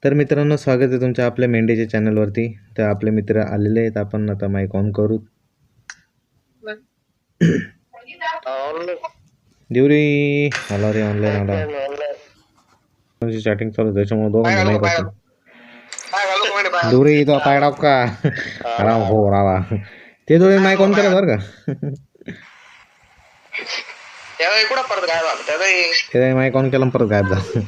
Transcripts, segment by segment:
तर मित्रांनो, स्वागत आहे तुमच्या आपल्या मेंढीच्या चॅनलवरती. तर आपले मित्र आलेले आहेत. आपण आता माईक ऑन करू. देवरी आला रे, ऑनलाईन आला. चॅटिंग चालू आहे, त्याच्यामुळे दोघांचे माईक ऑन. देवरी तो पाय डाव का आराम हो रावा. ते दोघे माईक ऑन केला बरं का. ते माईक ऑन केला परत गायब झाला.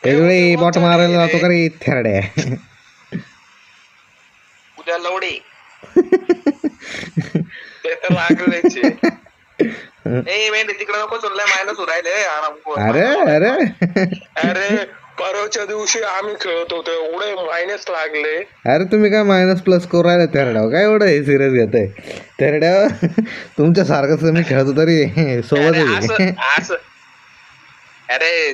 ते दोघे बॉट मारायला जातो का रे थेरड्या. उद्या लवडे ते तर लागलेच तिकडे नको चुनलाय मायनस राहिले. अरे अरे अरे परवाच्या दिवशी आम्ही खेळत होतो, एवढे मायनस लागले. अरे तुम्ही काय मायनस प्लस करू राहिले थेरड्यावर? काय एवढं हे सिरियस घेत आहे थेरड्यावर? तुमच्या सारखंच मी खेळतो तरी सोबत असं. अरे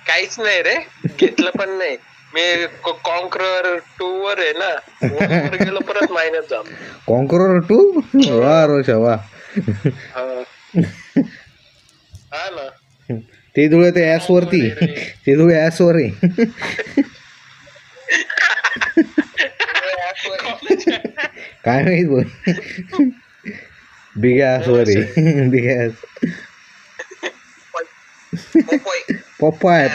काहीच नाही रे, घेतलं पण नाही मी. कॉन्करर 2 वर आहे ना, गेलो परत मायनस झालं. कॉन्करर 2 वा रोशा वा. हा ना, ते धुळे ते ऍस वरती, ते धुळे ऍस वर आहे. काय माहित बोल. बिग ऍस वर आहे, बिग ऍस. पप्पाय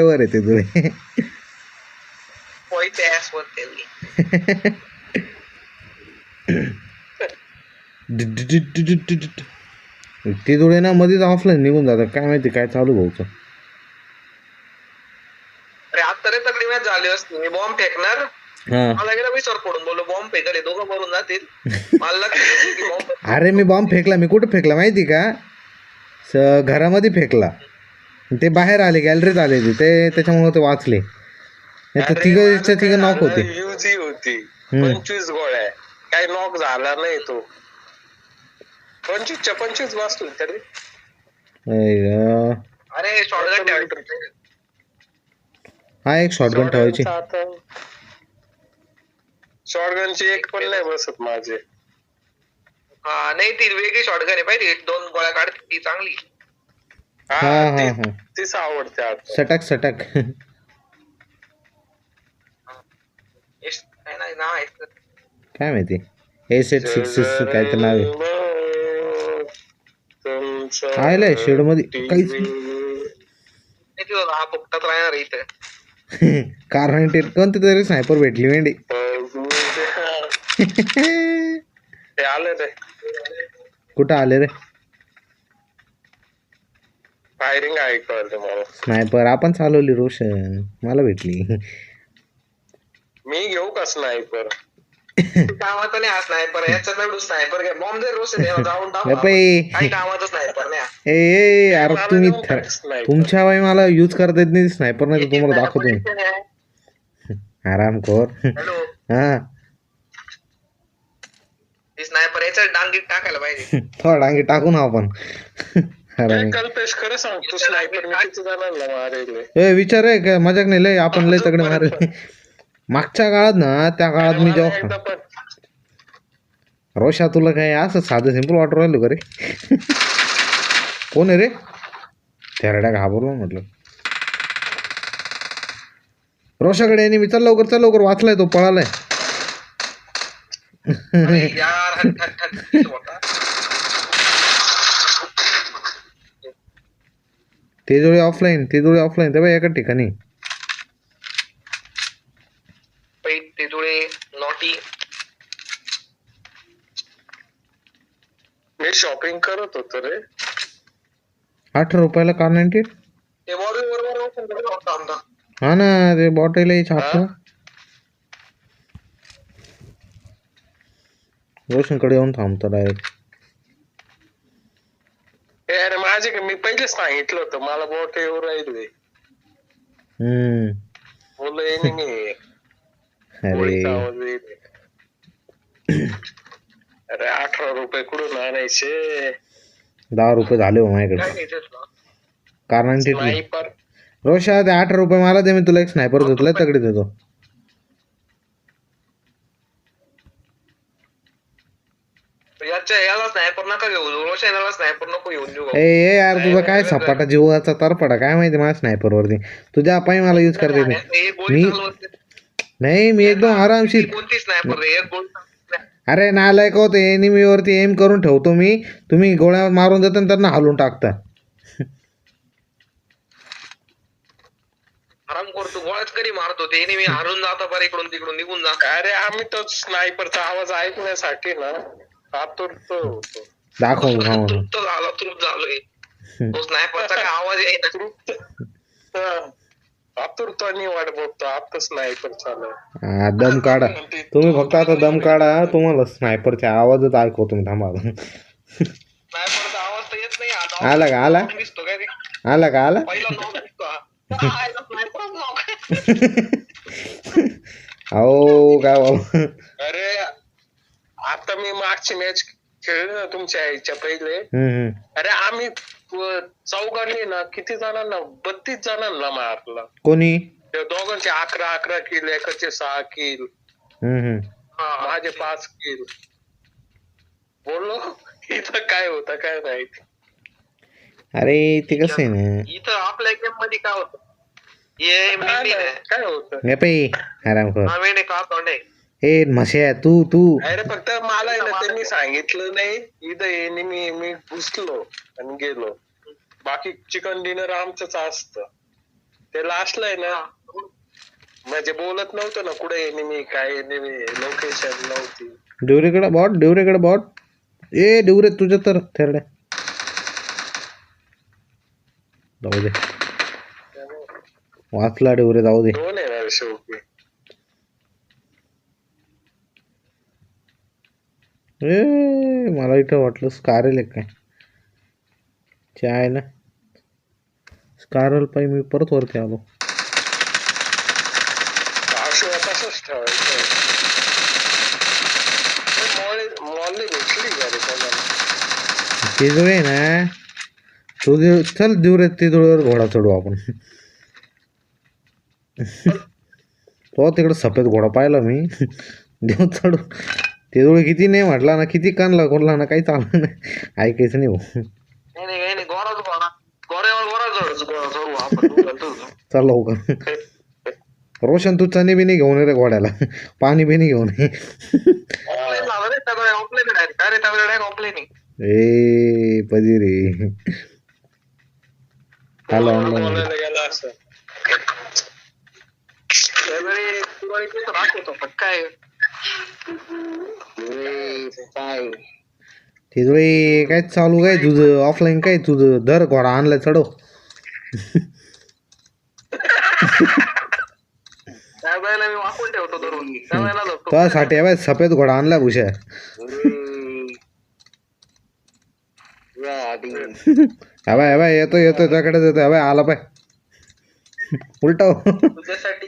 वर आहे ते धुळे. ते धुळे ना मध्येच ऑफलाईन निघून जातात. काय माहिती काय चालू भाऊच. अरे आता रे तगडी मॅच झाली असती, मी बॉम्ब फेकणार, मला गेला विसर पडून बोललो बॉम्ब फेकले, दोघं मरून जातील. मला अरे मी बॉम्ब फेकला, मी कुठे फेकला माहिती का? घरामध्ये फेकला. ते बाहेर आले, गॅलरीत आले ते, त्याच्यामुळे ते वाचले. तिघ नॉक होते. युजी होती 25 गोळ्या, काही नॉक झाला नाही तो. 25च्या 25 वाचतो तरी. अरे शॉटगन ठेवायची. हा एक शॉटगन ठेवायची. शॉटगनची एक पण नाही बसत माझे. हा नाही, ती वेगळी शॉटगन आहे पाहिजे, 2 गोळ्या काढते ती चांगली. हा तीच आवडते आता. सटक काय माहिती, A86 काय तर नाव आहे. आयलाय शेड मध्ये काहीच हा फुकटात राहणार इथे. कारण कोणती तरी स्नायपर भेटली मेंढी. आले रे. कुठं आले रे? फायरिंग ऐकवलं मला. स्नायपर आपण चालवली रोशन, मला भेटली. मी घेऊ का स्नायपर? कामाचा नाही हा स्नायपर, याच्यात नाही स्नायपर घ्या. बॉम्ब दे रोशन, जाऊन काही कामाचा स्नायपर नाही. अरे तुम्ही तुमच्या बाई मला यूज करता येत नाही स्नायपर, नाही तर तुम्हाला दाखवतो. आराम खोर. हा स्नायपर याच्यात डांगीत टाकायला पाहिजे. थोडा डांगी टाकू ना आपण. कल्पेश खरं सांगतो, स्नायपर मी किती जणांना मारेल. विचार आहे का? मजाक नाही, लय आपण लय तगडे मारेल. मागच्या काळात ना, त्या काळात मी जेव्हा रोशा, तुला काय असं साधं सिंपल वाटर राहिलो का रे? कोण आहे रे? थेरड्या घाबरलो म्हटलं. रोशाकडे मी, चल लवकर वाचलाय तो, पळालाय. ते जोडे ऑफलाईन तेव्हा एका ठिकाणी. ते जोडे नॉटी. मी शॉपिंग करत होतो रे. 18 रुपयाला कार 98. हा ना, ते बॉटल रोशन कडे येऊन थांबतो डायरेक्ट. अरे माझे मी पहिले सांगितलं होतं, मला बोट येऊ राहिले. अरे 18 रुपये कुठून आणायचे? 10 रुपये झाले हो माझ्याकडे. कार 98 रोशा, ते 18 रुपये मला दे, मी तुला एक स्नायपर घेतलाय तगडी देतो. याला स्नायपर नका घेऊ, रोशनला स्नायपर नको घेऊन देऊ. ए यार तुझा काय सपाटा जीवाचा तरपडा काय माहिती माझ्या स्नायपर वरती तुझ्या पायी मला यूज करता येत नाही. नाही मी एकदम आरामशीर. कोणती स्नायपर रे, एक गोळी अरे नालायक होते एनिमीवरती एम करून ठेवतो मी, तुम्ही गोळ्या मारून देता आणि त्यांना हलवून टाकता. आराम करतो, गोळ्याच कधी मारतो ते मी हरून जाता पर इकडून तिकडून निघून जात. अरे आम्ही तो स्नायपरचा आवाज ऐकण्यासाठी ना आतुरतो होतो. दाखव तृप्त झाला, तृप्त झालोय. तो स्नायपरचा काय आवाज येईना, आतुरतानी वाट बघतो. आता स्नायपर चालू हा दम काढा तुम्ही, फक्त आता दम काढा, तुम्हाला स्नायपरचे आवाजच ऐकवतो मी. थांबा स्नायपरचा आवाज तर येत नाही. आला का आला दिसतो काय रे, आला का आला पहिला नॉक दिसतो. अहो काय बाबा. अरे आता मी मागची मॅच खेळली ना तुमच्या आईच्या पहिले. अरे आम्ही चौघांनी ना किती जणांना 32 जणांना मारला. कोणी त्या दोघांचे 11 किल, एकाचे 6 किल, माझे 5 किल. बोललो इथं काय होतं काय माहिती. अरे ते कसं आहे ना, इथं आपल्या गेम मध्ये काय होतं, काय होतं ए म्हश्या तू अरे फक्त मला आहे ना त्यांनी सांगितलं नाही इथं ये, मी घुसलो आणि गेलो. बाकी चिकन डिनर आमचंच असतं. ते लास्टला आहे ना म्हणजे बोलत नव्हतं ना कुठे एनिमी काय एनिमी, लोकेशन नव्हती. डिवरेकडे बॉट ए डिवरे तुझ्या तर थेरड्या जाऊ दे, वाचला डिवरे जाऊ दे. दोन आहे ना शेवटी. ए मला इथं वाटलं स्कारल काय आहे ना, स्कारल पाहिजे. मी परत वरती आलो. तसंच ठेवायचं. मॉल भेटली का रे कोणाला? तिजोळे ना तू चल दिवरे तिजोळीवर घोडा चढू आपण. तो तिकडे सफेद घोडा पाहिला मी, देव चढू. तिजोळी किती नाही म्हटला ना, किती कानला कोणला ना, काही चाललं नाही, ऐकायचं नाही भाऊ. चल लवकर रोशन तू चणे बिनी घेऊन ये रे घोड्याला, पाणी बिनी घेऊन ये. ए पदी रे तिजोळी काय चालू काय तुझं ऑफलाईन, काय तुझं धर घोडा आणलाय चढव. त्यासाठी बाय सफेद घोडा आणला भुषा. बाय येतोय त्याकडेच येतोय. बाय आला पाय उलटा तुझ्यासाठी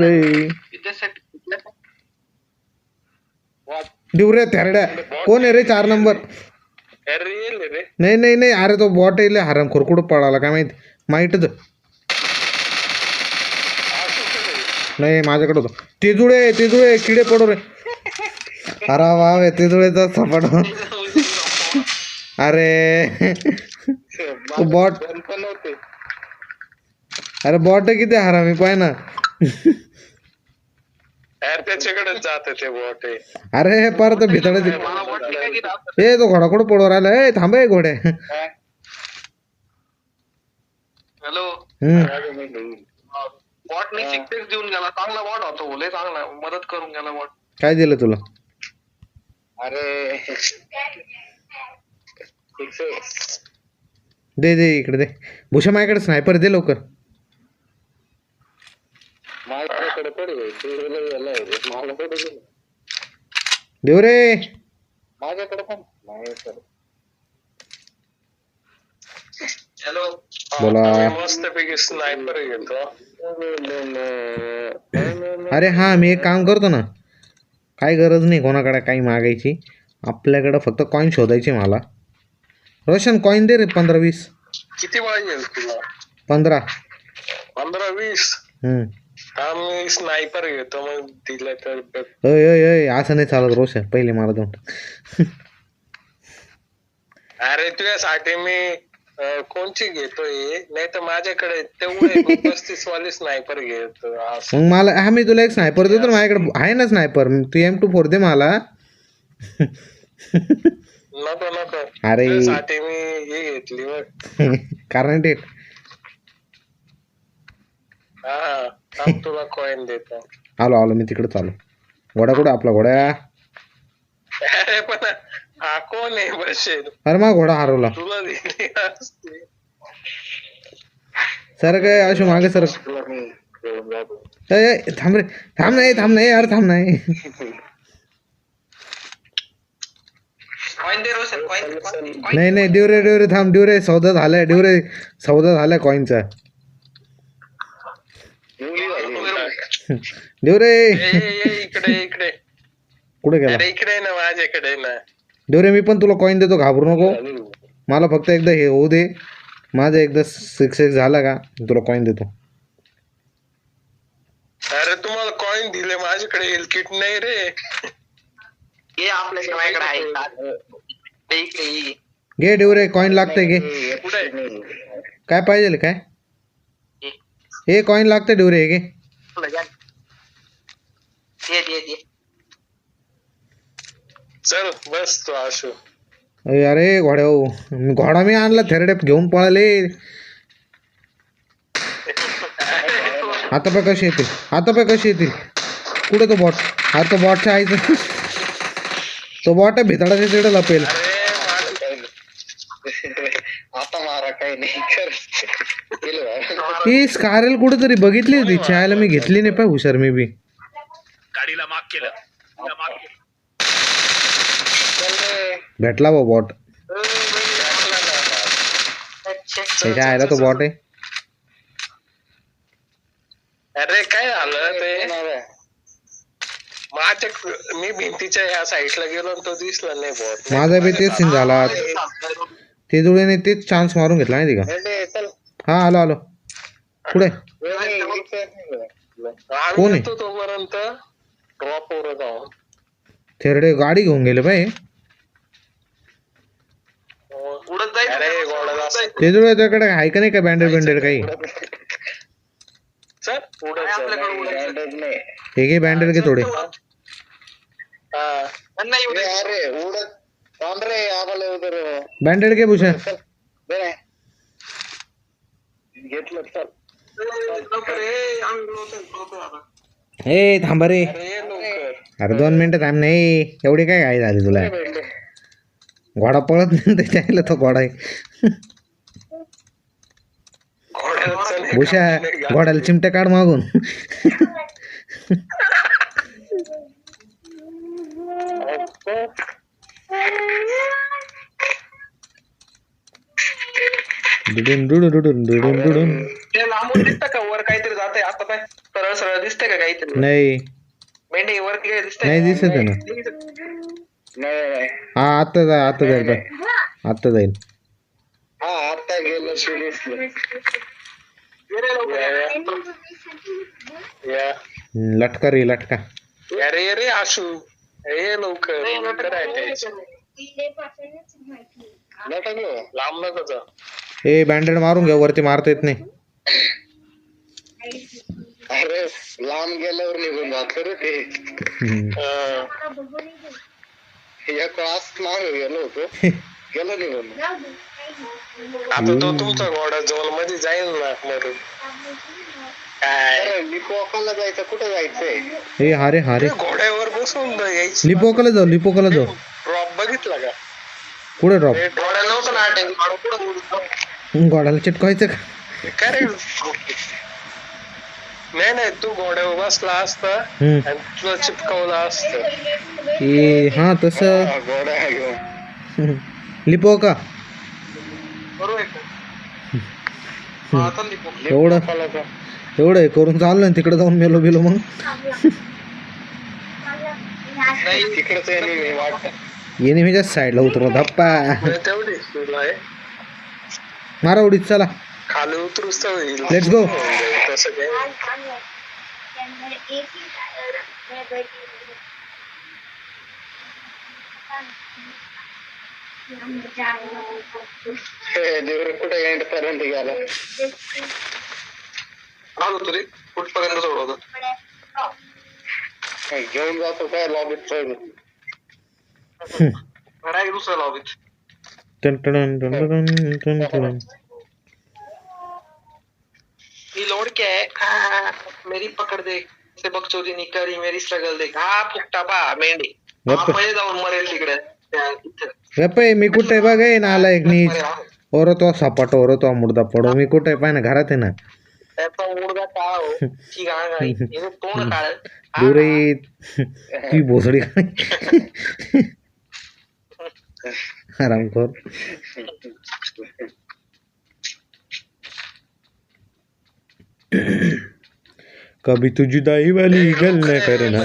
रे डिवरे थेरड्या. कोण आहे रे 4 नंबर? नाही अरे तो बॉट येईल हराम खोरकुड पळाला काय माहिती. माहितच नाही माझ्याकडे होतं. तिजुळे किडे पडो रे. अरे वाव तिजुळेचा सपाट. अरे बॉट, अरे बॉट किती हरामी पाय ना. त्याच्याकडे जात ते बॉट. अरे परत भितडायचे. ए तो घोडा कुठं पडवर आला. ए थांबे घोड्या. हॅलो बॉटने 6 देऊन गेला. चांगला बॉट होता, बोले चांगला मदत करून गेला बॉट. काय दिलं तुला? अरे दे इकडे दे भूषा, माझ्याकडे स्नायपर दे लवकर. देव रे माझ्याकडे पण. हॅलो बोला. मस्त पैकी स्नायपर घेतो. अरे हा मी एक काम करतो ना, काही गरज नाही कोणाकडे काही मागायची. आपल्याकडं फक्त कॉईन शोधायचे. मला रोशन कॉईन दे रे 15-20. किती पाहिजे तुला? 15-20. हा मी स्नायपर घेतो मग दिलं तर बघ. अय अय अय असं नाही चालत रोशन, पहिले मला दोन. अरे तुझ्यासाठी मी कोणची घेतोय, नाही तर माझ्याकडे तेवढे 35 वाली स्नायपर घेतो असं. मग मला हा मी तुला एक स्नायपर देतो ना, माझ्याकडे आहे ना स्नायपर, तू M24 दे मला. नको नको, अरे. तुझ्यासाठी मी हे घेतली बघ. कारण ते हा थांब तुला कॉइन देतो. आलो आलो मी तिकडे चालू. घोडा कुठं आपला घोडा? अरे पण हा कोण आहे बसेल, अरे मग घोडा हरवला. तुला दिली असते. सर काय अशो मागे सर. थांब रे, थांब नाही, थांब नाही यार, थांब नाही. नाही नाही डिवरे डिवरे थांब, डिवरे सौदा झालाय, डिवरे सौदा झालाय कॉईनचा. डिवरे इकडे इकडे कुठे गेला? अरे इकडे ना, माझ्याकडे ना. डिवरे मी पण तुला कॉईन देतो, घाबरू नको. मला फक्त एकदा हे होऊ दे, माझं एकदा 6x झाला का तुला कॉईन देतो. अरे तुम्हाला कॉइन दिले, माझ्याकडे हेल किट नाही रे. हे आपल्या माझ्याकडे आहे. घे डिवरे, कॉईन लागतंय घे. कुठे काय पाहिजे काय? हे कॉईन लागतं डिवरे, हे घे. चल बस तू आशू. अरे घोड्या, घोडा मी आणला थेरडे घेऊन पळाले. आता पण कशी येतील, आता पण कशी येतील. कुठे तो बॉट? हा तो बॉटच्या आईचं, तो बॉट आहे भिताडाच्या तिकडे लपेल. आता मारा काही नाही. ही स्कारल कुठेतरी बघितली होती चायला, मी घेतली नाही पाय हुशार मी बी. गाडीला माग केलं. भेटला बा बॉट. त्याच्या आयला तो बॉट आहे. अरे काय झालं ते, माझ्या मी भिंतीच्या या साईडला गेलो आणि तो दिसला नाही बॉट. माझा बी तेच सीन झाला. ते जुळेने तेच चान्स मारून घेतला माहिती का? हा आलो आलो. कुठे कोण आहे? तोपर्यंत ड्रॉप वर जाऊन थेरडे गाडी घेऊन गेले बाई. उडत जाईल. अरे घोडा ते जुळे त्याकडे आहे का नाही का बँडेड बँडेड काही? चल उडत नाही. हे घे बँडेड घे थोडे. अरे उडत थांब रे, आम्हाला उधर बँडेड घे भूषण. घेतलं. चल ए थांबा रे. लवकर. अरे 2 मिनिटं थांब. नाही एवढी काय घाई झाली तुला? घोडा पळत नाही त्याच्या आईला तो घोडा आहे. भूषा घोड्याला चिमटे काढ मागून. डुडून डुडून डुडून डुडून डुडून. ते लांबून दिसतं का वर काहीतरी जात आहे? आता काय सरळ सरळ दिसतंय का काहीतरी? नाही मेंढी वर क्लिअर दिसतंय? नाही दिसत आहे ना. नाही. हा आता जाईल, आता जाईल, आता जाईल. हा आता गेलं सिरियसली. या लटका रे लटका. अरे अरे आशू ये लवकर. लांब नको जा. ए बँडेड मारून घ्या, वरती मारता येत नाही. अरे लांब गेल्यावर निघून जात रे ते. एक क्लास मागे गेलो होतो, गेलो निघून. आता तो तुमचा घोडा झोन मध्ये जाईल ना मरून. काय लिपोकाला जायचं, कुठे जायचंय? ए हारे हारे, घोड्यावर बसून यायची. लिपोकाला जाऊ, लिपोकाला जाऊ. ड्रॉप बघितला का? कुठे ड्रॉप? घोडा नव्हतं ना अटॅक. घोड्याला चिटकायचं का? काय रे? नाही नाही, तू घोड्यावर बसला असता आणि तुला चिपकवला असत. ए हा तस घोडा घेऊन लिपोका. एवढं एवढं हे करून चाललं ना तिकडे जाऊन मेलो बिलो मग. तिकडच एनिमीच्या साईडला उतरव धप्पा. तेवढी तुला आहे. मारा उडीत चला. खाली उतरूच तर होईल. Let's go. तसं काय देवर कुठे एंड पर्यंत गेला. आलो तरी कुठपर्यंत सोडवतो. घेऊन जातो काय लॉबीत पहिले. डायरेक्ट दुसऱ्या लॉबीत. Ton ton ton ton ton ton. ये लोड क्या है? मेरी पकड दे. से बकचोदी नहीं करी, मेरी स्ट्रगल देख. हा फुकटा पा मेंढी. गप्प पहिले जाऊन मरेल तिकडे. गप्प आहे, मी कुठे बघ आहे नाला एक नीच. ओरो तो सपाट ओरो तो मुर्दा पडो. मी कुठे पाय ना घरात आहे ना. त्याचा मुडगा काळा हो. ठीक आहे. हे तोंड काळ. दुरे ती भोसडी आरामखोर. कभी तू जुदाई वाली गल न करना,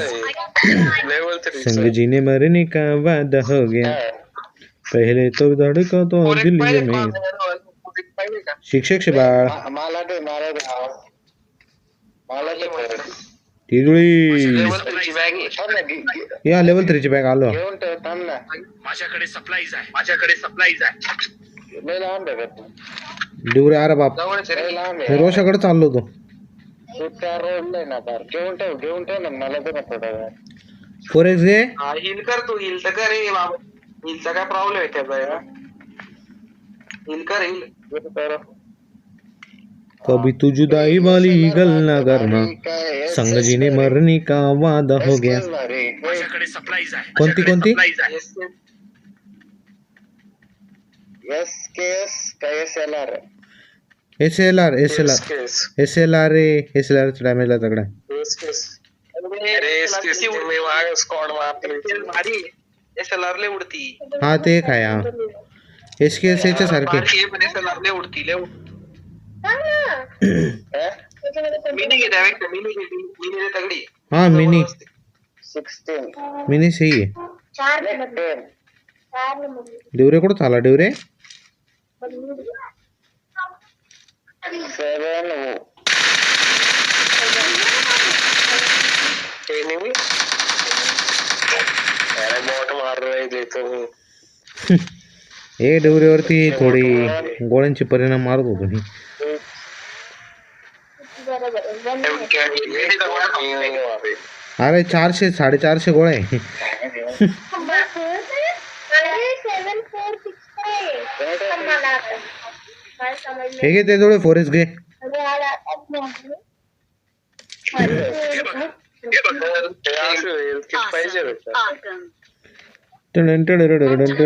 लेवल 3 संग जीने मरने का वादा हो गया, पहले तो धड़का तो दिल में. शिक्षक से बाळ मला दे मला दे मला दे. तिजोळी लेवल 3 ची बॅग आहे. थांब ना, या लेवल 3 ची बॅग आलो. घेऊन ठेव. थांब ना. माझ्याकडे सप्लाईज आहे. लय लांब आहे का तू? डिवरे अरे बाप, जवळच आहे लय रे. लांब मी आहे. रोशाकडे चाललो होतो. तू त्या रोडला आहे ना पार. घेऊन ठेव ना. मला दे ना थोडा वेळ. 4x घे. हा हिल कर तू. हिल तर कर रे बाबा. हिलचा काय प्रॉब्लेम आहे त्याचा यार. हिल कर हिल. घेऊन ठेव. कभी तू जुदाई वाली गल न करना, काय संग जीने मरने का वादा हो गया. माझ्याकडे सप्लाईज आहे. कोणती कोणती? SKS का SLR? SLR SLR SLR रे. SLR चा डॅमेज ला तगडा. स्क्वॉड मारली. SLR ले उडती. हा ते एक आहे. हा SKS च्या सारखे. SLR ले उडती. मिनी घे त्यावेळी. मिनी ले तगडी. हा मिनी 16 मिनी सही आहे. 10 डिवरे कुठं चाला डिवरे? 7 एनिमी. अरे बॉट मार रहे थे तुम. ए डिवरेवरती थोडी गोळ्यांचे परिणाम मारत होतो मी. अरे 400 450 गोळ्या आहे. हे घे ते जोडे 4x घे. पाहिजे टन ton ton ton ton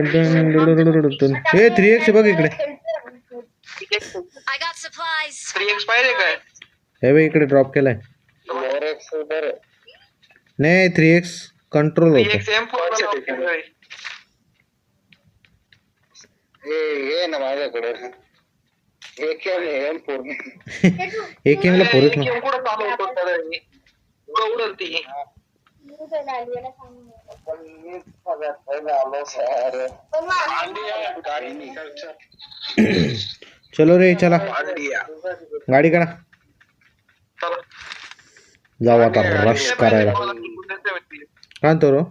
ton टन. हे 3x बघ इकडे. I got supplies. 3x पाहिजे काय? हे बघ इकडे ड्रॉप केलाय. Forex उधर है. नाही 3x कंट्रोल होतो. 3x M4 ये ना माझ्याकडे. एक M4 AKM ला 4x ना. कुठं चालू होतो त्याला? उडल ती. चलो रे चला गाडी काढा. जाऊ आता रश करायला. काय तो रो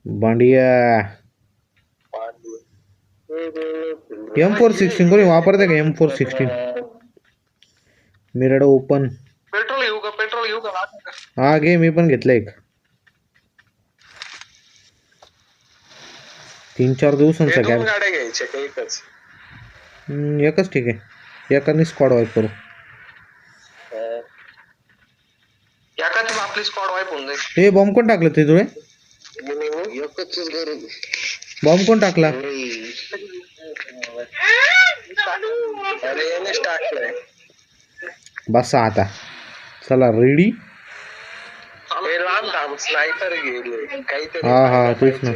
बांडिया M416 कोणी वापरते का? M416 मिरड open. पेट्रोल घेऊ का? हा घे, मी पण घेतलं एक. 3-4 दिवसांचा गॅप. गाड्या घ्यायच्या का एकच? एकच ठीक आहे. एकाने स्क्वॉड वाईप करू. एकाच आपली स्क्वॉड वाईप होऊन जाईल. हे बॉम्ब कोण टाकलं ते जुळे? एकच गरज. बॉम्ब कोण टाकला? अरे यानेच टाकलंय. बसा आता. चला रेडी. हे लांब थांब. स्नायपर गेले काहीतरी. हा हा तेच ना.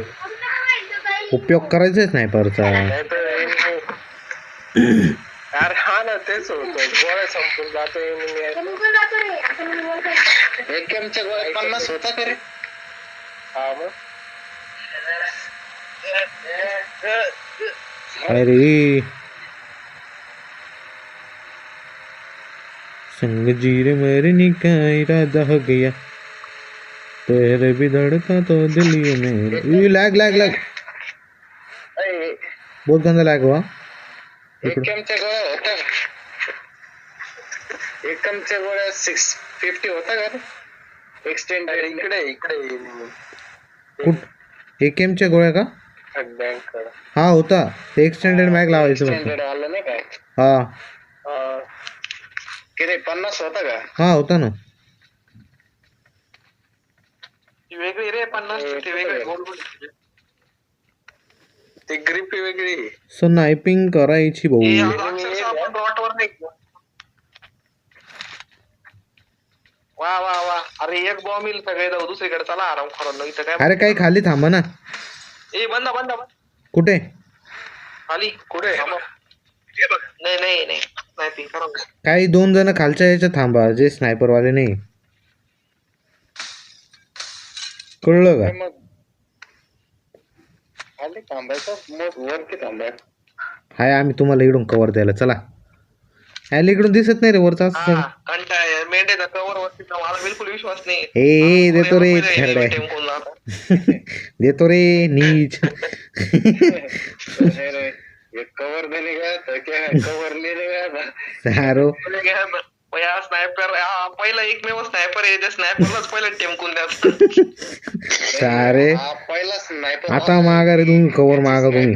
उपयोग करायचा स्नायपरचा. यार हा ना तेच होतं. गोळ्या संपून जातो. AKMच्या गोळ्या 50 होता का रे? हा मग अरे संग जीरे मरने का इरादा हो गया तेरे भी धड़का तो दिल ये मेरे लॅग लॅग लॅग अरे, बहुत गंदा लॅग हुआ एक चमचा गोळ्या होता का? एक चमचा गोळ्या 650 होता का रे? एक्सटेंडेड इकडे इकडे कुठ AKM च्या गोळ्या का बँक हा होता ते एक्सटेंडेड मॅग लावायचं फक्त एक्सटेंडेड आलं नाही काय हा किती 50 होता का? हा होता ना वेगळी रे 50 ची वेगळी गोल गोल ती ग्रिप वेगळी स्नायपिंग करायची भाऊ आपण डॉट वर नाही वा वा वा अरे एक बॉम्ब येईल सगळे जाऊ दुसरीकडे चला आराम करून इथं काय अरे काही खाली थांबा ना ए बंद बंद कुठे खाली कुठे नाही नाही नाही स्नायपिंग करा काही 2 जण खालच्या याच्यात थांबा जे स्नायपर वाले नाही कळलं का मग खाली थांबायचं मग वरती थांबायचं. हाय आम्ही तुम्हाला इकडून कव्हर द्यायला चला याला इकडून दिसत नाही रे वरचा हा कंटाळ मेंढ्याचा कवर वरती मला बिलकुल विश्वास नाही ए देतो रे थेरड्या देतो रे नीच अरे, ये कवर देने गया था क्या? कवर लेने गया था. सारो स्नायपर पहिला एकमेव स्नायपर आहे त्या स्नायपरलाच पहिला टेमकून द्या सारे हा पहिला स्नायपर आता मागा रे तुम्ही कव्हर मागा तुम्ही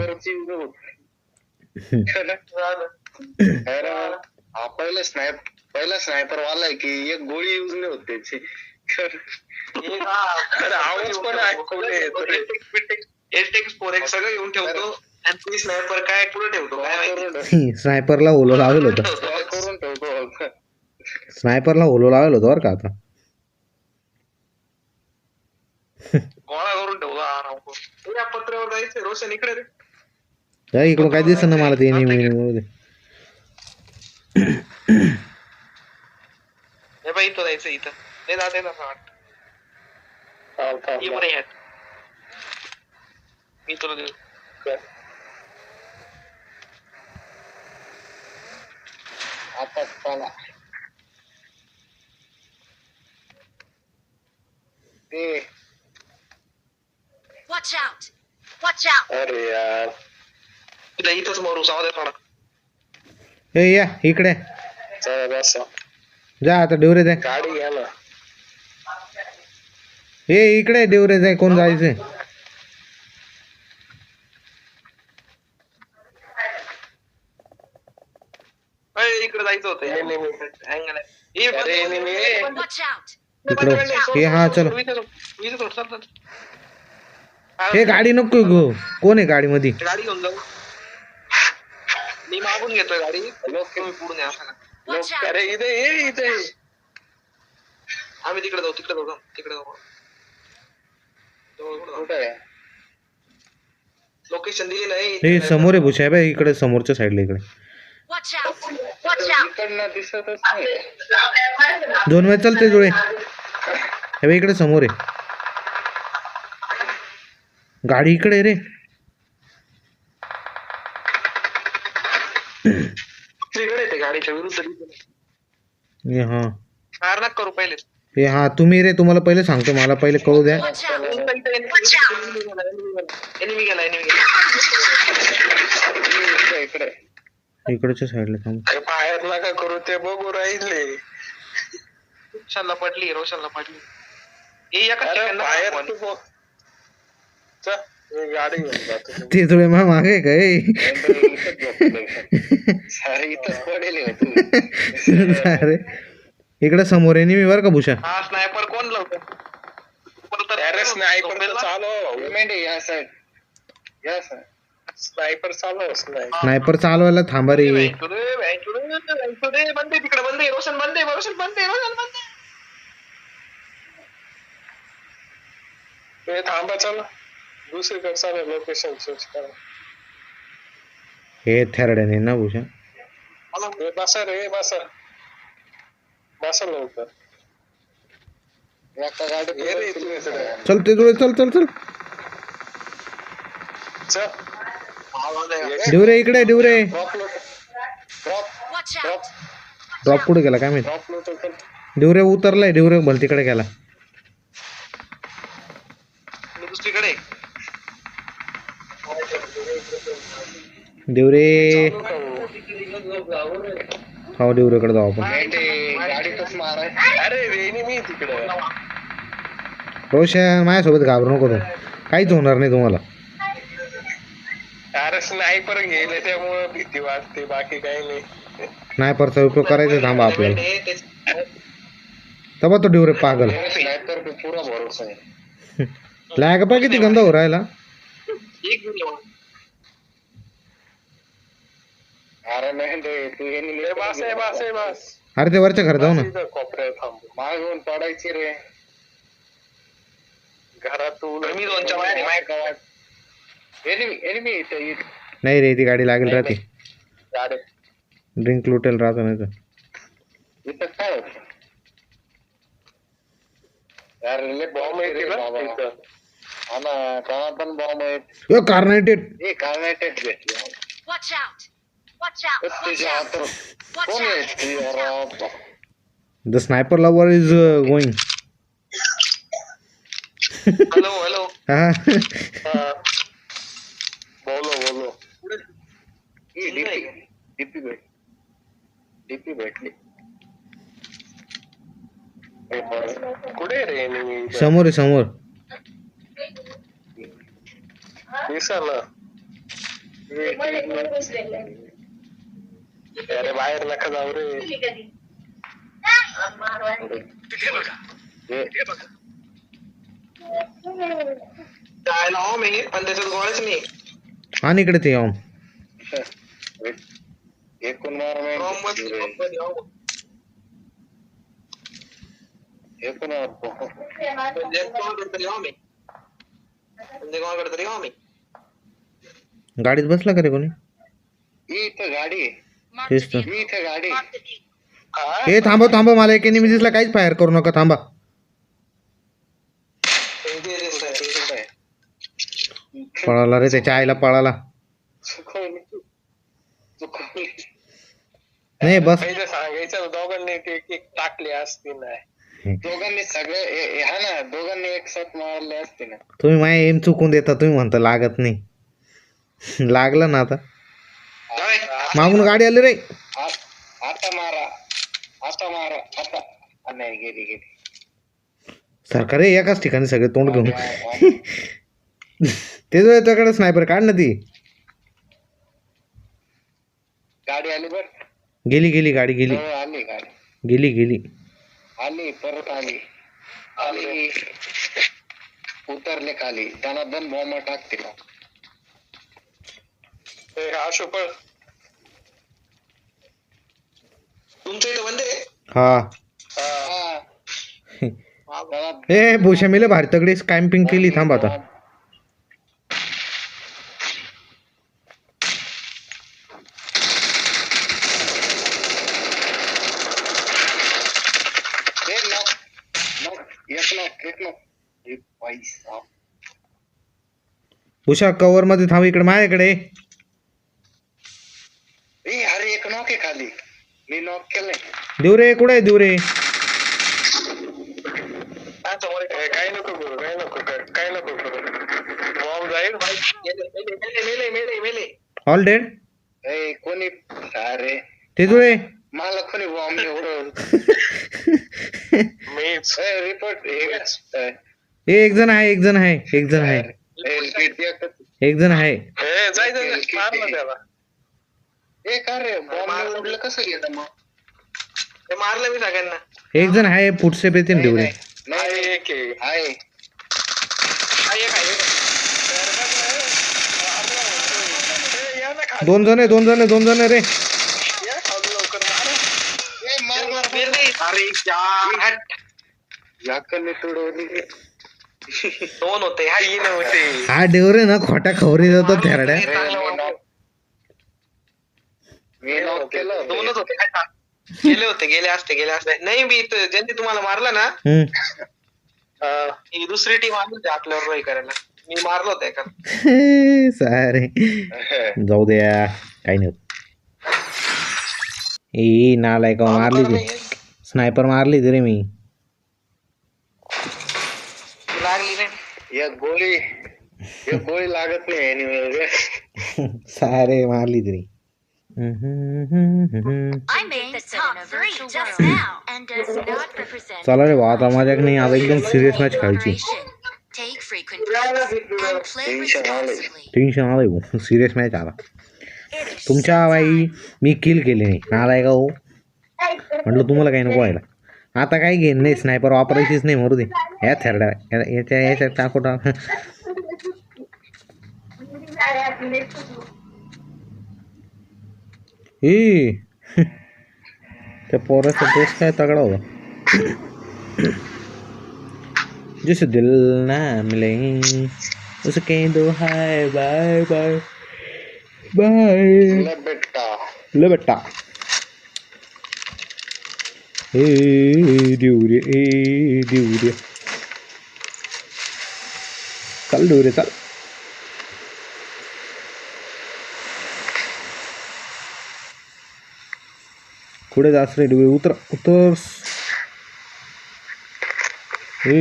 हा पहिला स्नायपर वाला आहे की एक गोळी युज नाही होत त्याची. आवाज पण ऐकवले सगळं येऊन ठेवतो आणि ती स्नायपर काय कुठे ठेवतो काय माहिती स्नायपरला ओलो लावेल होतं करून ठेवतो. स्नायपरला ओलो लावेल होतं बरं का आता गोळा करून ठेवतो आराम करून या पत्र्यावर जायचं रोशन इकडे रे जा इकडून काय दिसत ना मला ते नेहमी हे बाई इथं जायचं इथं ते जाते ना वाटत ये बरं ह्यात मी तुला देऊ आता चला ते Watch out! Watch out! अरे यार इथंच मरू जाऊ दे थोडा ए या इकडे चला बस जा आता डिवरे जाय गाडी घ्या ना ए इकडे डिवरे जाय कोण जायचंय इकडे जायचं होतं अँगल Watch out! इकडं हे हा चलो हे गाडी नको गो कोण आहे गाडी मध्ये गाडी घेऊन जाऊ मी मागून घेतोय गाडी तुम्ही पुढून या Watch out! अरे इथे ये इथे आम्ही तिकडे जाऊ तिकडे जाऊ कुठे आहे? लोकेशन दिली नाही हे समोर आहे भुशाय बाई इकडे समोरच्या साईडला इकडे Watch out! Watch out! इकडनं दिसतच नाही. 2 वेळ चलते जुळे हे बाई इकडे समोर आहे गाडी इकडे आहे रे तिकडे ते गाडीच्या विरुद्ध हे हा फार नका करू पहिले हे हा तुम्ही रे तुम्हाला पहिले सांगतो मला पहिले कळू द्या Watch out! एनिमी गेला इकडे इकडच्या साईडला थांब बाहेर नका करू ते बघू राहिले रोशनला पडली ए एका बाहेर तू बघ चल मी गाडी घेऊन जातो ते जुळे मा मागे काय सारे इथंच पडेल होते. अरे इकडे समोर आहे मी बरं का भूषा हा स्नायपर कोण लावतो अरे स्नायपर चालव मेंढे या साईड या साईड स्नायपर चालव स्नायपर चालवायला थांबा रे बंदे तिकडे बंदे रोशन बंदे थांबा चला दुसरीकडे चालेल लोकेशन सर्च करा हे थेरड्याने ना भूषा बसा रे बसा लवकर एका गाडी ये रे तू इकडे चल ते जुळे चल चल चल चल डिवरे इकडे डिवरे ड्रॉप Watch out! ड्रॉप कुठे गेला काय माहिती. ड्रॉप नव्हतं. डिवरे उतरलाय, डिवरे भलतीकडे गेला. मी दुसरीकडे. डिवरे हो डिवरेकडे जाऊ आपण. गाडीतच माराय. अरे एनिमी तिकडं. रोशन माझ्यासोबत घाबरू नको तू, काहीच होणार नाही तुम्हाला. अरे स्नायपर गेले त्यामुळे भीती वाटते, बाकी काही नाही. स्नायपरचा उपयोग करायचा थांबा आपल्याला. तबा तो डिवरे पागल. स्नायपर पे पूरा भरोसा आहे. लॅग पा किती गंदा हो राहिला. अरे नाही रे, तू enemy ए, बस आहे बस आहे बस. अरे ते वरच्या घरात जाऊ ना. इथं कोपऱ्यात थांबू. माग येऊन पडायची रे. घरातून मी दोनच्या बाहेर आहे. माय गॉड. एनिमी इथं इथं. नाही रे ती गाडी लागेल राहते. गाडी ड्रिंक लुटेल राहतो नाही तर. इथं काय होतं? अरे लय बॉम्ब आहे येते रे ना बाबा. इथं. हा ना, तेव्हा पण बॉम्ब आहेत. कार्नाइटेड. ए कार्नाइटेड भेटले. Watch out! Watch out! Watch तुझ्या out! हातात Watch कोण आहे out! ती? अरे the sniper lover is going. Hello hello. हा हा. बोलो डीपी भेटली. ए, बरं. कुठे रे एनिमी? समोर आहे समोर. दिसला. अरे बाहेर नका जाऊ रे. जायला हो मी, पण त्याच्यात गोळ्याच नाही. आणि इकडे ते येऊन एकूण मार नाही. बॉम्ब मध्ये हो. एकूण मार. म्हणजे कोणाकडे तरी हो मी. म्हणजे कोणाकडे तरी हो मी. गाडीत बसला का रे कोणी. ही इथं गाडी आहे. Mark Yes, the sir. ही इथं गाडी आहे. Mark the vehicle. हे थांबव मला एक एनिमी दिसला, काहीच फायर करू नका थांबा. पळाला रे त्याच्या आईला पळाला. चुकवली. नाही बस. पहिले सांगायचं दोघांनी एक टाकली असती नाही. दोघांनी सगळे हा ना, दोघांनी एक साथ मारले असते ना. तुम्ही माझ्या एम चुकून देता, तुम्ही म्हणता लागत नाही. लागलं ना आता. मागून गाडी आली रे. आता मारा. आता नाही गेली. सरकार रे एकाच ठिकाणी सगळे तोंड घेऊन. ते जो त्याकडे स्नायपर काढ ना ती. गाडी आली बर. गेली गाडी गेली. आली गाडी. गेली. आली परत आली. उतरले खाली. त्यांना 2 बॉम्ब टाकतील. ते आशू पण तुमच्या इथं बंद आहे. हा ए भूषा मिले भारी तगडी कॅम्पिंग केली. थांब आता. एक पैसा. भूषा कव्हर मध्ये थांब, इकडे माझ्याकडे. अरे एक नॉक आहे खाली. मी नॉक केलंय. देवरे कुठे आहे देवरे. काय नको करू. बॉम्ब जाईल. मेले. All dead. कोणी अरे ते जुळे. मला कोणी बॉम्ब एवढं. मीच. रिपोर्ट एक जण आहे. मारलं त्याला. का रे बॉम्ब उडलं कसं गेलं मग. ते मारलं मी सगळ्यांना. एक जण आहे फुटसेप येते देवरे. नाही एक आहे. आहे. या ना खाली. दोन जण रे. या खाली लवकर मारा. अरे यार, याकडे तुडवली. 2 होते. हा तीन होते. हा देवरे ना खोटा खवरी जातो थेरड्या. मी नॉक केलं. 2च होते. गेले असते. नाही मी ज्यांनी तुम्हाला मारलं ना, ही दुसरी टीम आली होती आपल्यावर रोई करायला. मी मारलो होतं एका. सारे जाऊ द्या काही नाही होत. ए नालायक मारली ती स्नायपर मारली ती रे मी लागली रे एक गोळी लागत नाही anyway. सारे मारली तरी I made the top 3 just now and does not represent चला रे भाऊ आता माझ्या नाही आता एकदम सिरियस मॅच खेळायची moderation. Take frequent breaks and play responsibly. Tension आलंय भाऊ सिरियस मॅच आला तुमच्या बाई मी किल केली नाही नालाय का हो म्हटलं तुम्हाला काही नको व्हायला आता काही घेण नाही स्नायपर वापरायचीच नाही मरू दे या थेरड्या याच्या टाकू टाक ए त्या पोराचा ड्रेस काय तगडा होता जिस दिल ना मिले उसके दो हाय बाय बाय बाय ले बेटा ले बेटा ए दिवरे चल दिवरे चल पुढे जास रे दिवरे उतर उतर ए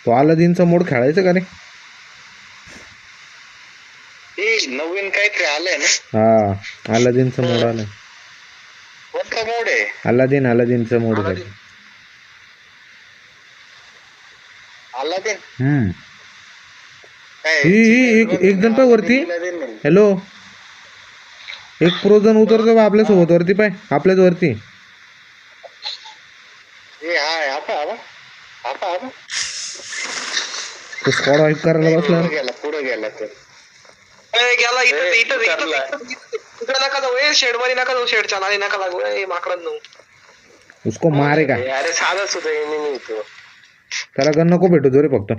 तो अलादीनचा मोड खेळायचं का रे नवीन काहीतरी आलंय ना हा अलादीनचा मोड आलाय कोणता मोड आहे अलादीनचा मोड आहे अलादीन एक जण पाय वरती हॅलो एक प्रोजन उतरतो बा आपल्या सोबत वरती पाय आपल्याच वरती तो स्क्वॉड वाईप करायला बसला पुढे गेला तो गेला इकडे नका जाऊ शेड मध्ये नका जाऊ शेडच्या नाली नका लागू माकडांनो उसको मारे का अरे साधा सुद्धा enemy तो त्याला गन नको भेटू दो रे फक्त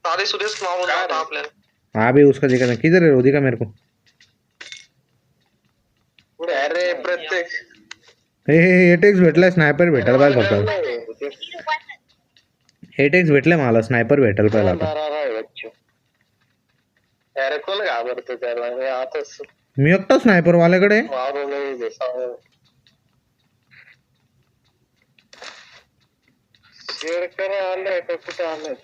साधे सुरेश नाव होता आपल्याला हाँ भी उसका दिखा किधर है रो दिखा मेरे को अरे प्रत्येक एटेक्स भेटलाय स्नायपर भेटायला पाहिजे फक्त एटेक्स भेटलाय मला स्नायपर भेटायला पाहिजे आता अरे कोण घाबरतो त्याला हे आताच मी एकटा स्नायपर वाल्याकडे मारू नाही दे सांग शेअर करा आलाय का कुठं आलाय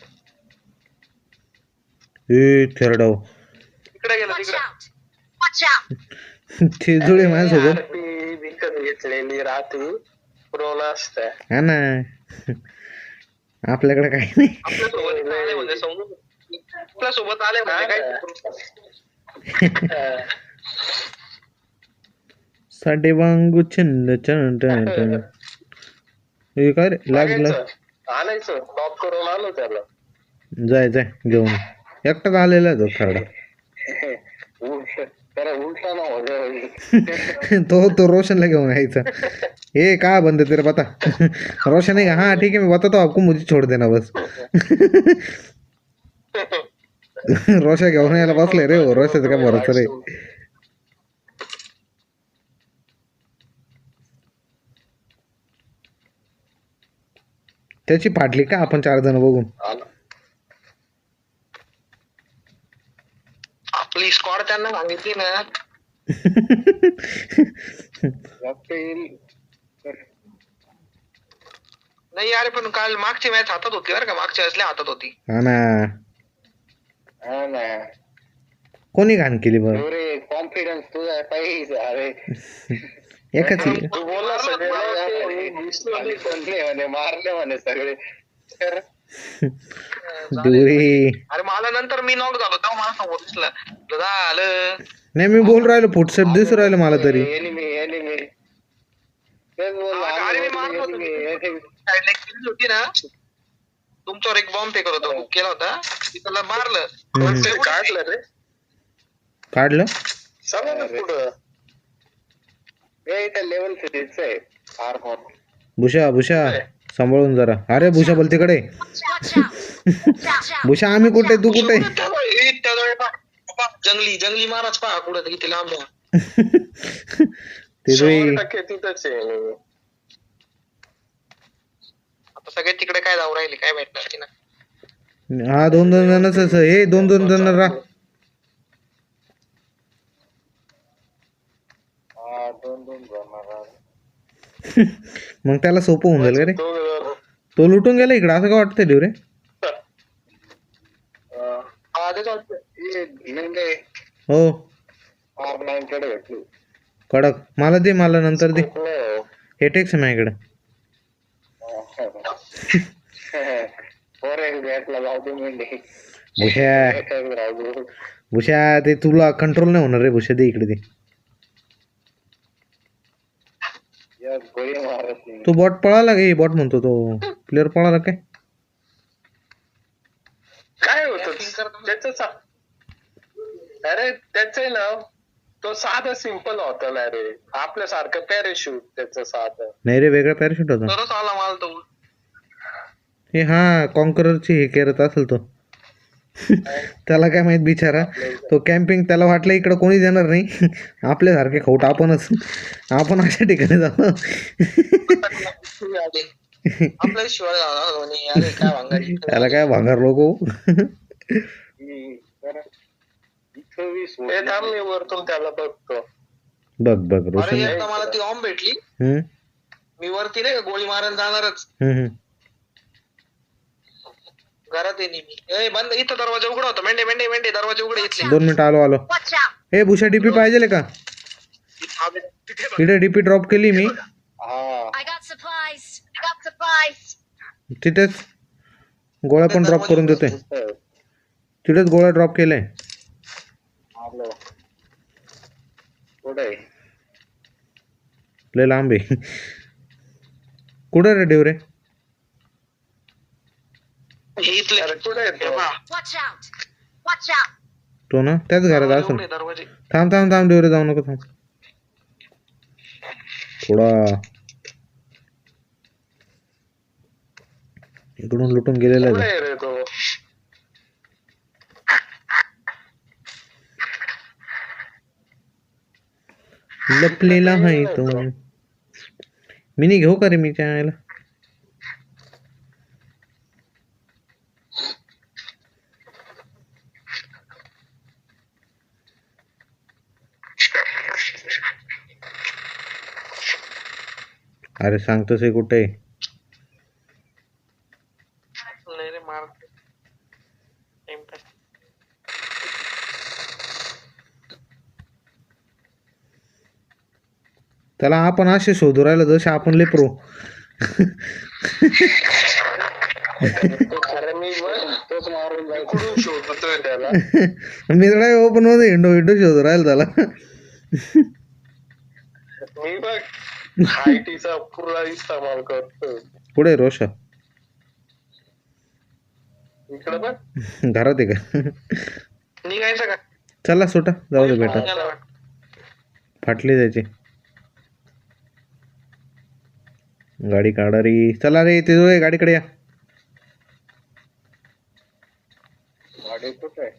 ए थेरडाव इकडे गेला Watch तिकडे out! Watch out! ते जुळे माझ्यासोबत आरपी विकत घेतलेली रात्री प्रोन असते हा ना आपल्याकडे काही नाही आपल्यासोबत आले म्हणजे समजून आपल्यासोबत आले म्हणजे काय साडे वांगू छंद हे काय रे लागलं आणायचं टॉप करून आलो त्याला जाय जाय घेऊन एकटाच आलेला तो खरडा त्याला उलटा ना हो तो रोशनला घेऊन यायचा ए का बंद तेरे पता रोशन है हाँ ठीक है मैं बताता हूँ आपको मुझे छोड़ देना बस रोशन घेऊन यायला बसले रे हो रोशाचं काय भरोसा रे त्याची फाटली का आपण 4 जण बघून आपली स्क्वॉड त्यांना सांगितली ना नाही यार पण काल मागची मॅच हातात होती बरं का मागच्या वेळेस हातात होती हा ना कोणी घाण केली बरं कॉन्फिडन्स तुझा पाहिजे अरे एकच आहे. तू बोलला सगळे मारले म्हणे सगळे दुरी अरे मला नंतर मी नॉक झालो तेव्हा मला समोर दिसलं झालं नाही मी बोल राहिलो फुटसेप दिसू राहिलं मला तरी एनिमी तेच अरे मी मारत होतो साईडला एक किल्ली होती ना तुमच्यावर एक बॉम्ब फेकत होता हुक केला होता मी त्याला मारलं ते काढलं रे काढलं चला ना पुढं इथं लेवल 3 आहे आर्मर भूषा सांभाळून जरा अरे भूषा बोल तिकडे Watch out! Watch out! भूषा आम्ही कुठे तू कुठे जंगली महाराज पहा कुठे किती लांब आहे. ते रे 100% तिथंच आहे आता सगळे तिकडे काय जाऊ राहिले काय भेटणार की ना हा 2 जणच हे 2 जण राह मग त्याला सोपं होऊन जाईल का रे? तो तो लुटून गेला इकडं असं का वाटतंय देव रे? हा तेच वाटतं. मेंढे हो R9 कडे भेटली. कडक. मला दे, मला नंतर दे. हो. हे टेक्स आहे माझ्याकडे. फोरेन बॅटला जाऊ दे मेंढे. भुश्या राहू दे. भुश्या ते तुला कंट्रोल नाही होणार रे भुश्या, दे इकडे दे. या गोळी मारत नाही. तो बॉट पळाला का? बॉट म्हणतो तो प्लेअर पळाला काय? काय होतं त्याच? अरे त्याच ना तो साधं सिंपल होतं ना रे, आपल्यासारखं पॅरेशूट त्याचं साधं. नाही रे, वेगळा पॅराशूट होता. तरच आला माल तो. हे हा कॉन्कररची हे करत असेल तो. त्याला काय माहित बिचारा. तो कॅम्पिंग, त्याला वाटलं इकडं कोणीच येणार नाही, आपल्यासारखे खौट आपणच, आपण अशा ठिकाणी जातो. आपल्या शिवाय जाणार म्हणे, अरे काय भांगारी. त्याला काय भांगार लोक. इथं वीस हे थांब मी वरतून त्याला बघतो. बघ बघ अरे रोशन. एकदा मला ती ऑम भेटली, हम्म मी वरती नाही का गोळी मारायला जाणारच, हम्म. घरात येणे मी. ए बंद, इथं दरवाजा उघडा होता. मेंढे मेंढे मेंढे, दरवाजा उघडे इथले. 2 मिनिटं आलो आलो. Watch out! हे भुशा डीपी पाहिजे का? इथे डीपी ड्रॉप केली मी हा I got supplies. I got supplies. तिथेच. गोळ्या पण ड्रॉप करून देतोय. तिथेच गोळ्या ड्रॉप केलंय. आलो कुठे लय लांब आहे. कुठं रे देव रे? हे इथले. अरे कुठे येतो? Watch out! Watch out! तो ना त्याच घरात दरवाजे असेल. उघडे, दरवाजे. थांब थांब थांब देव रे, जाऊ नको थांब. थोडा इकडून लुटून गेलेला कुठे आहे. आहे रे तो? लपलेला आहे तो. मिनी घेऊ का रे मी त्याला? अरे सांगतोस हे कुठे आहे? नाही रे मार. टाइमपास. त्याला आपण असे शोधू राहिलो जसे आपण लेप्रो. अरे मी तोच मारून जायचं. कुठून शोधतोय त्याला? मी तर ओपन मध्ये हिंडो हिंडो शोधू राहिलो त्याला. मी बघ हायटीचा पुरा इस्तेमाल करतोय. पुढे रोशा इकडे बघ. घरात आहे का? निघायचं का? चला सुटा, जाऊ दे बेटा. निघायला वाट. फाटली त्याची गाडी. काढा रे, चला रे, ते जो गाडीकडे या. गाडी कुठे आहे?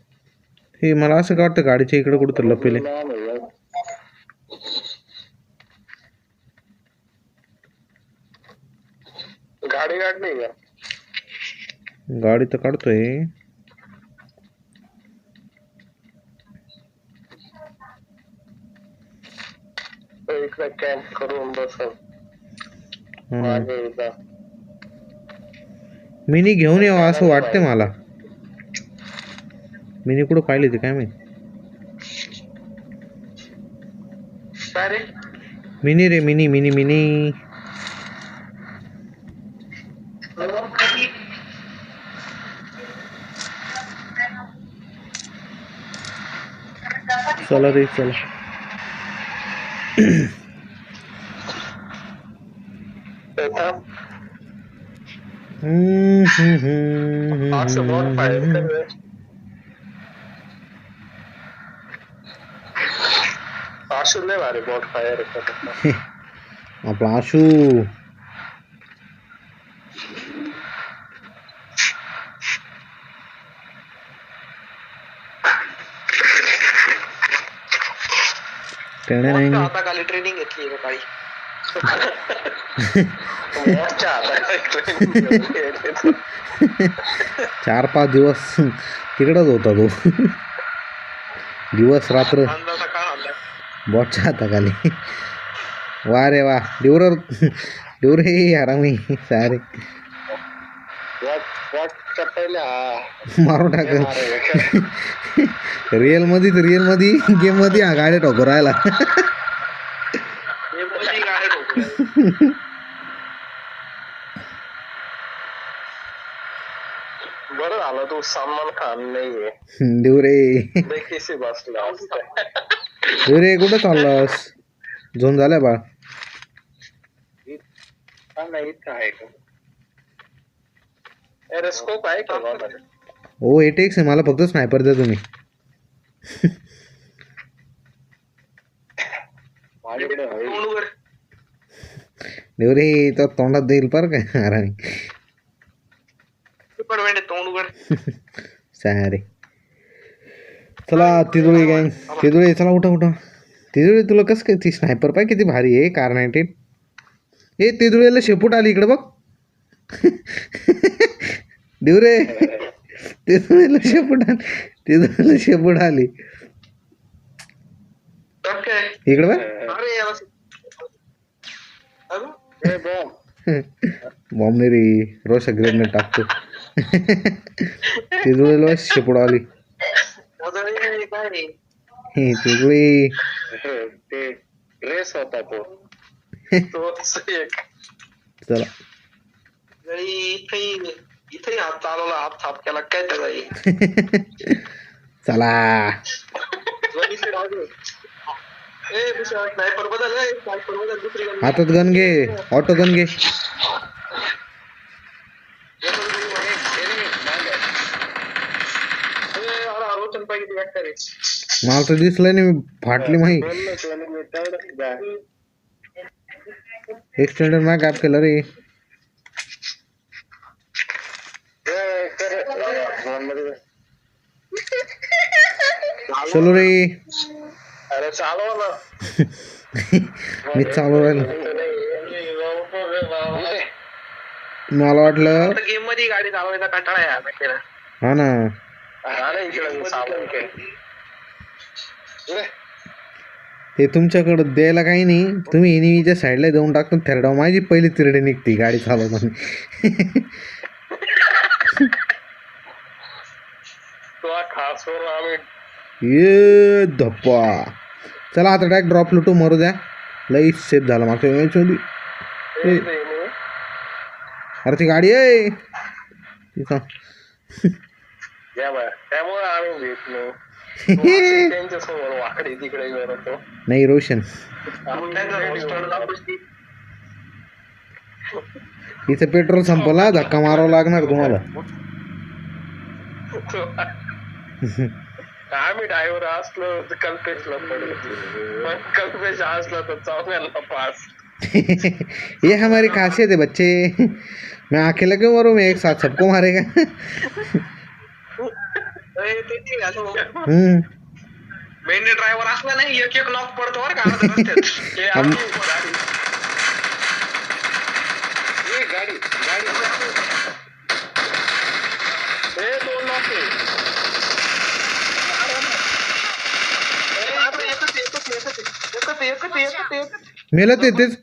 हे मला असं का वाटतं गाडीच्या इकडे कुठं लपेले. लांब आहे. गाडी काढली का? गाडी तर काढतोय. तो इकडे कॅम्प करून बसल. हा. मागे एकदा. मिनी घेऊन यावं असं वाटतंय मला. मिनी कुठं पाहिली ती काय माहिती. काय रे? मिनी रे, मिनी मिनी मिनी. चला रे चला. ते थांब. असं बॉट फायर कर. आशू लय भारी बॉट फायर करत. आपला आशू. त्याने नाही. हाताखाली ट्रेनिंग घेतली आहे काही. बॉटच्या हातात. 4-5 दिवस तिकडच होता तो. दिवस रात्र अंदाजा काय आणला? बॉटच्या हाताखाली. वा रे वा डिवर हे हरामी सारे वॉटच्या पहिल्या मारून टाक रिअल मध्ये गेम मध्ये हा गाड्या ठोकू राहिला हे मध्ये गाड्या ठोकल्या. बरं झालं तू सलमान खान नाहीये डिवरे देखीसी बसला डिवरे कुठं चाललास झोन झालाय बा नाही इथं आहे का अरे स्कोप आहे का बाबा? हो एटेक्स आहे मला फक्त स्नायपर द्या तुम्ही माझ्याकडे आहे. तोंड उघड. डिवरे तर तोंडात देईल पर काय हरामी डिपार्टमेंट आहे, तोंड उघड. सारे चला तिजुळी गँग तिजुळी चला उठा तिजुळी तुला कसं काय ती स्नायपर पाय किती भारी आहे कार 19 ए तिजुळीला शेपूट आली इकडे बघ डिवरे तिजुळीला शेपूट आली तर काय? इकडे बघ अरे याला अगं, ए बॉम्ब बॉम्ब नाही रे रोशा ग्रेनेड टाकतो तिजुळीला शेपूट आली अरे काय रे? तिजुळी ते ड्रेस होता तो तोच एक चला इथे हात चालवला, हात थाप केला काय त्याचा चला स्नायपर बदल स्नायपर बदल दुसरी gun. हातात गन घे ऑटो गन घे रोशन पाहिजे वाटतं रे. मला तर दिसलं नाही फाटली माही बोललो त्याने मी तेवढंच द्या. एक्सटेंडर मॅग ॲप केलं रे झोनमध्ये चलो रे अरे चालवा ना मी चालू राहिलो मला वाटलं गेम मध्ये गाडी चालवायचा कंटाळा आहे आता. हा ना अरे इकडे सामान काय ते तुमच्याकडे द्यायला काही नाही तुम्ही एनिमीच्या साईडला देऊन टाकतो थेरडाव माझी पहिली तिरडे निघते गाडी चालवताना तुला खास करून आम्ही ये धप्पा चला आता डायरेक्ट ड्रॉप लुटू मरू द्या लई सेफ झाला मागच्या मॅच मध्ये ते नाही. अरे ती गाडी आहे तिथं या बाय त्यामुळे आम्ही भेट नाही तू अशी त्यांच्या समोर वाकडे तिकडे करतो नाही रोशन इथं पेट्रोल संपला धक्का मारावा लागणार तुम्हाला आम्ही ड्रायव्हर असलो तर कल्पेशला पडलो पण कल्पेश असला तर चौघांना पास ये हमारी खासियत है बच्चे मैं अकेला क्यों मरूं मैं एक साथ सबको मारेगा मेन ड्रायव्हर असला नाही एक नॉक पडतो बरं का अर्ध्या रस्त्यात. ते हम- गाडी हे दोन नॉके मेलं ते तेच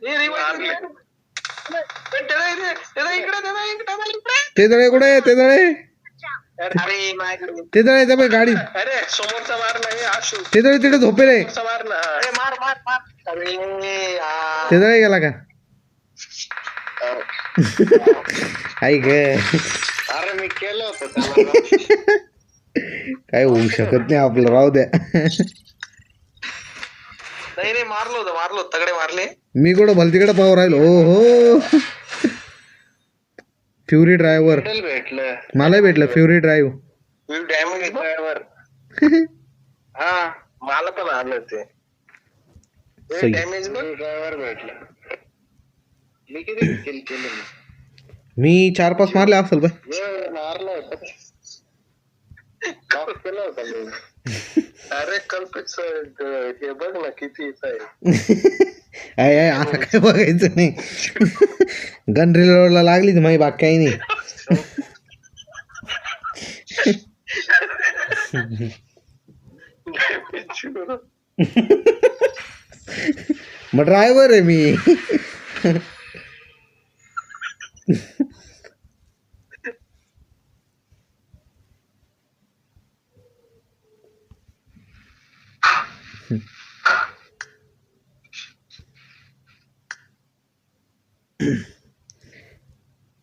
ते जळे कुठे ते जळे ते जळे त्या बाई गाडी अरे समोरचा मार नाही आशू ते जळे तिथे झोपेले समोरचा मार ना ते जळे गेला का आई ग अरे मी केलं होतं त्याला काय होऊ शकत नाही आपलं राहू द्या नाही मारलो तगडे मारले. मी कुठं भलतीकडे पाहू राहिलो ओ हो फ्युरी ड्रायव्हर मेडल भेटलं मला भेटलं फ्युरी ड्राईव्ह डॅमेज ड्रायव्हर हा मला पण आलं ते सही. डॅमेज बघ ड्रायव्हर भेटलं मी किती किल केलं मी 4-5 मारले असेल बाय मी मारलं होतं Knock केलं होतं मी अरे कल्पेश हे बघ ना किती आहे आय आता काय बघायचं नाही गन रिलोडला लागली तर माझी बाग काही नाही मग ड्रायव्हर आहे मी.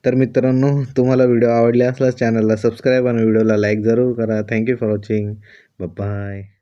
तर मित्रांनो, तुम्हाला व्हिडिओ आवडला असल्यास चॅनलला सबस्क्राईब आणि व्हिडिओला लाईक जरूर करा. Thank you for watching. बाय.